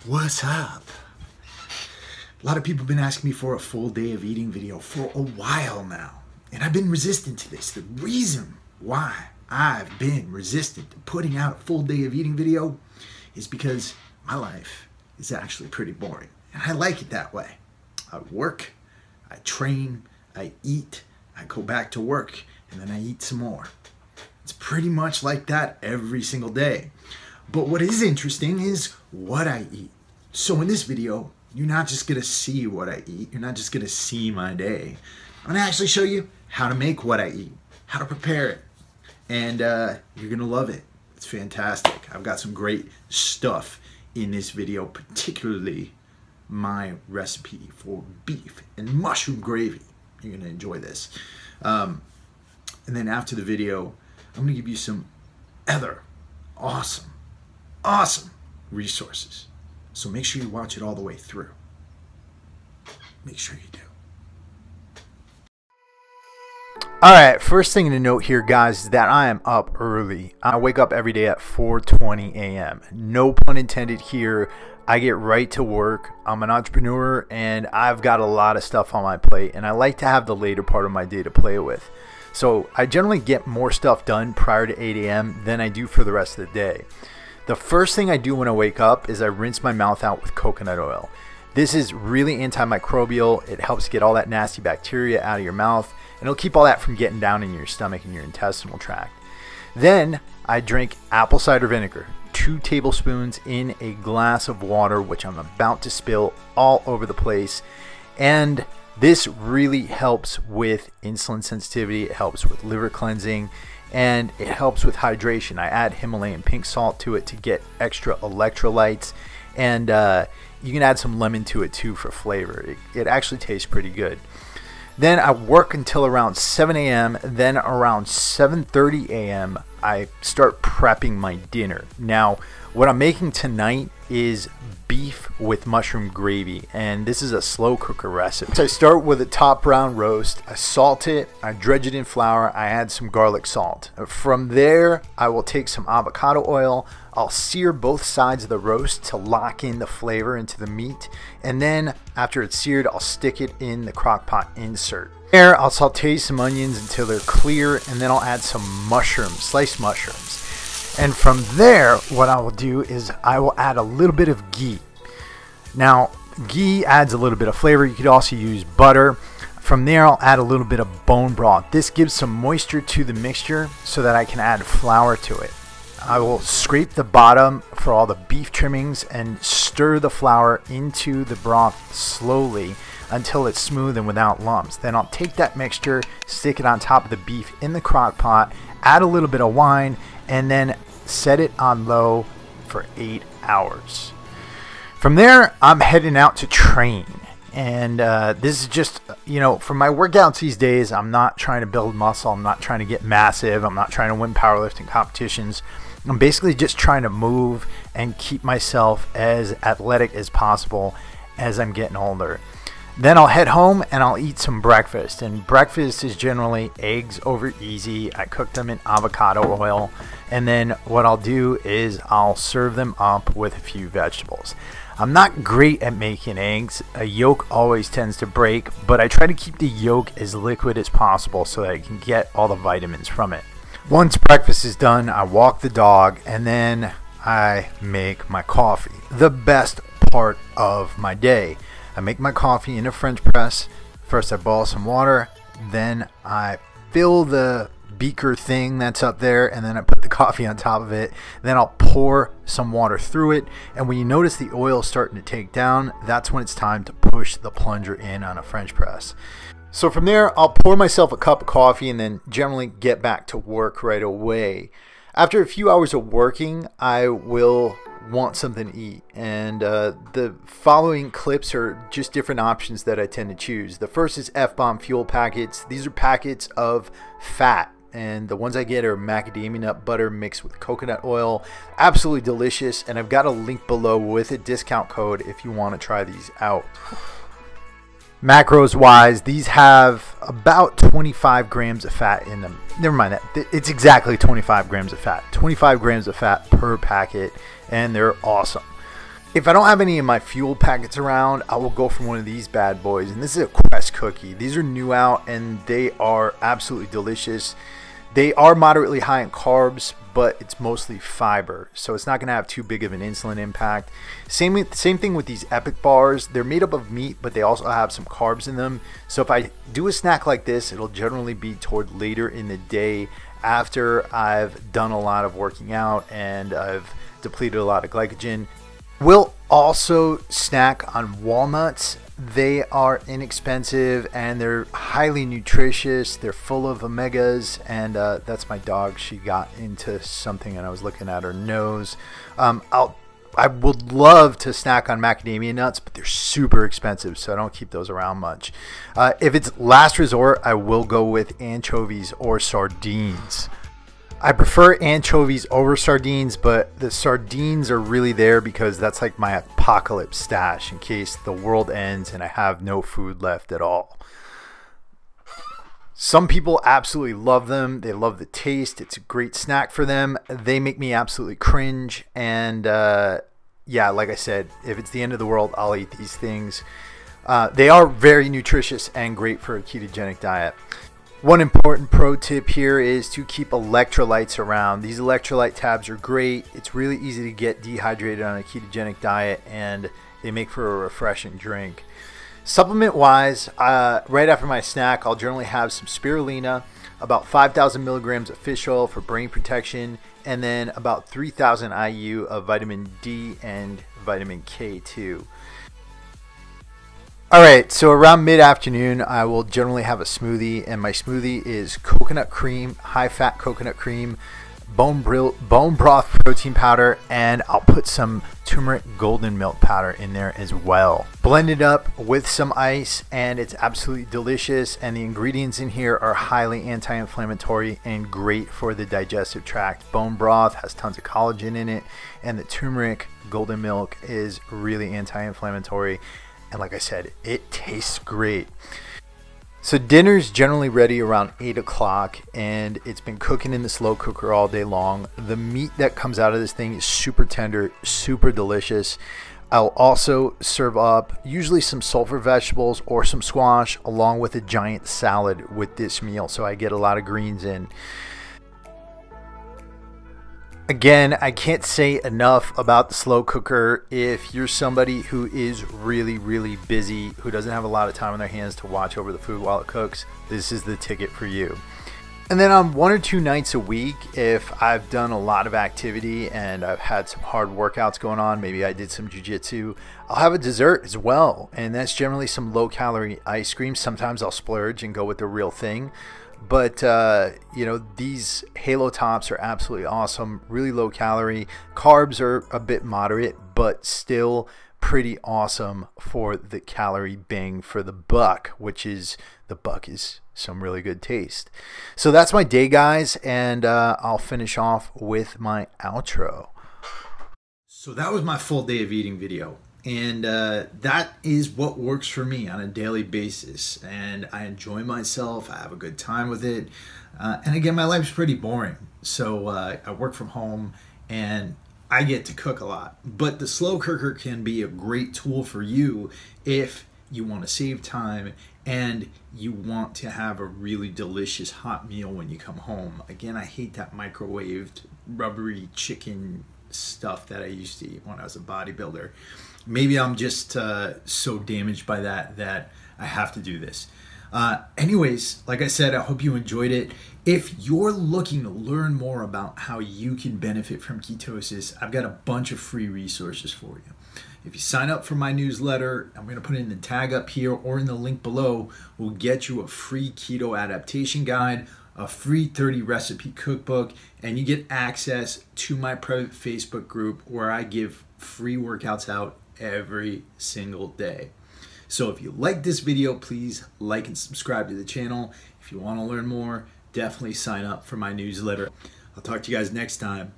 What's up? A lot of people have been asking me for a full day of eating video for a while now, and I've been resistant to this. The reason why I've been resistant to putting out a full day of eating video is because my life is actually pretty boring, and I like it that way. I work, I train, I eat, I go back to work, and then I eat some more. It's pretty much like that every single day. But what is interesting is what I eat. So in this video, you're not just gonna see what I eat, you're not just gonna see my day. I'm gonna actually show you how to make what I eat, how to prepare it, and you're gonna love it. It's fantastic. I've got some great stuff in this video, particularly my recipe for beef and mushroom gravy. You're gonna enjoy this. And then after the video, I'm gonna give you some other awesome resources. So make sure you watch it all the way through. Make sure you do. Alright, first thing to note here, guys, is that I am up early. I wake up every day at 4:20 a.m. No pun intended here. I get right to work. I'm an entrepreneur and I've got a lot of stuff on my plate, and I like to have the later part of my day to play with. So I generally get more stuff done prior to 8 a.m. than I do for the rest of the day. The first thing I do when I wake up is I rinse my mouth out with coconut oil. This is really antimicrobial. It helps get all that nasty bacteria out of your mouth, and it'll keep all that from getting down in your stomach and your intestinal tract. Then I drink apple cider vinegar, 2 tablespoons in a glass of water, which I'm about to spill all over the place. And this really helps with insulin sensitivity, it helps with liver cleansing, and it helps with hydration. I add Himalayan pink salt to it to get extra electrolytes, and you can add some lemon to it too for flavor. It actually tastes pretty good. Then I work until around 7 a.m. Then around 7:30 a.m. I start prepping my dinner. Now, what I'm making tonight is beef with mushroom gravy, and this is a slow cooker recipe. So I start with a top brown roast. I salt it, I dredge it in flour, I add some garlic salt. From there, I will take some avocado oil. I'll sear both sides of the roast to lock in the flavor into the meat, and then after it's seared, I'll stick it in the crock pot insert. There, I'll saute some onions until they're clear, and then I'll add some mushrooms, sliced mushrooms. And from there, what I will do is I will add a little bit of ghee. Now, ghee adds a little bit of flavor. You could also use butter. From there, I'll add a little bit of bone broth. This gives some moisture to the mixture so that I can add flour to it. I will scrape the bottom for all the beef trimmings and stir the flour into the broth slowly until it's smooth and without lumps. Then I'll take that mixture, stick it on top of the beef in the crock pot, add a little bit of wine, and then set it on low for 8 hours. From there, I'm heading out to train. And this is just, you know, for my workouts these days, I'm not trying to build muscle. I'm not trying to get massive. I'm not trying to win powerlifting competitions. I'm basically just trying to move and keep myself as athletic as possible as I'm getting older. Then I'll head home and I'll eat some breakfast. And breakfast is generally eggs over easy. I cook them in avocado oil. And then what I'll do is I'll serve them up with a few vegetables. I'm not great at making eggs. A yolk always tends to break, but I try to keep the yolk as liquid as possible so that I can get all the vitamins from it. Once breakfast is done, I walk the dog and then I make my coffee. The best part of my day. I make my coffee in a French press. First I boil some water, then I fill the beaker thing that's up there, and then I put the coffee on top of it. Then I'll pour some water through it, and when you notice the oil starting to take down, that's when it's time to push the plunger in on a French press. So from there, I'll pour myself a cup of coffee and then generally get back to work right away. After a few hours of working, I will want something to eat, and the following clips are just different options that I tend to choose. The first is F-bomb fuel packets. These are packets of fat, and the ones I get are macadamia nut butter mixed with coconut oil. Absolutely delicious, and I've got a link below with a discount code if you want to try these out. Macros wise, these have about 25 grams of fat in them. Never mind that. It's exactly 25 grams of fat. 25 grams of fat per packet, and they're awesome. If I don't have any of my fuel packets around, I will go for one of these bad boys. And this is a Quest cookie. These are new out and they are absolutely delicious. They are moderately high in carbs, but it's mostly fiber, so it's not going to have too big of an insulin impact. Same thing with these Epic bars. They're made up of meat, but they also have some carbs in them. So if I do a snack like this, it'll generally be toward later in the day after I've done a lot of working out and I've depleted a lot of glycogen. We'll also snack on walnuts. They are inexpensive and they're highly nutritious. They're full of omegas, and that's my dog. She got into something and I was looking at her nose. I would love to snack on macadamia nuts, but they're super expensive, so I don't keep those around much. If it's last resort, I will go with anchovies or sardines. I prefer anchovies over sardines, but the sardines are really there because that's like my apocalypse stash in case the world ends and I have no food left at all. Some people absolutely love them. They love the taste. It's a great snack for them. They make me absolutely cringe. And yeah, like I said, if it's the end of the world, I'll eat these things. They are very nutritious and great for a ketogenic diet. One important pro tip here is to keep electrolytes around. These electrolyte tabs are great. It's really easy to get dehydrated on a ketogenic diet, and they make for a refreshing drink. Supplement wise, right after my snack, I'll generally have some spirulina, about 5,000 milligrams of fish oil for brain protection, and then about 3,000 IU of vitamin D and vitamin K2. Alright, so around mid-afternoon, I will generally have a smoothie, and my smoothie is coconut cream, high-fat coconut cream, bone broth protein powder, and I'll put some turmeric golden milk powder in there as well. Blend it up with some ice, and it's absolutely delicious, and the ingredients in here are highly anti-inflammatory and great for the digestive tract. Bone broth has tons of collagen in it, and the turmeric golden milk is really anti-inflammatory. And like I said, it tastes great. So dinner's generally ready around 8 o'clock, and it's been cooking in the slow cooker all day long. The meat that comes out of this thing is super tender, super delicious. I'll also serve up usually some sulfur vegetables or some squash along with a giant salad with this meal, so I get a lot of greens in. Again, I can't say enough about the slow cooker. If you're somebody who is really busy, who doesn't have a lot of time on their hands to watch over the food while it cooks, this is the ticket for you. And then on 1 or 2 nights a week, if I've done a lot of activity and I've had some hard workouts going on, maybe I did some jiu-jitsu, I'll have a dessert as well. And that's generally some low-calorie ice cream. Sometimes I'll splurge and go with the real thing. But you know, these Halo Tops are absolutely awesome, really low calorie. Carbs are a bit moderate, but still pretty awesome for the calorie bang for the buck, which is, the buck is some really good taste. So that's my day, guys, and I'll finish off with my outro. So that was my full day of eating video. And that is what works for me on a daily basis, and I enjoy myself. I have a good time with it, and again, my life's pretty boring, so I work from home and I get to cook a lot. But the slow cooker can be a great tool for you if you want to save time and you want to have a really delicious hot meal when you come home. Again, I hate that microwaved rubbery chicken stuff that I used to eat when I was a bodybuilder. Maybe I'm just so damaged by that I have to do this. Anyways, like I said, I hope you enjoyed it. If you're looking to learn more about how you can benefit from ketosis, I've got a bunch of free resources for you. If you sign up for my newsletter, I'm going to put it in the tag up here or in the link below, we'll get you a free keto adaptation guide, a free 30 recipe cookbook, and you get access to my private Facebook group where I give free workouts out every single day. So if you like this video, please like and subscribe to the channel. If you want to learn more, definitely sign up for my newsletter. I'll talk to you guys next time.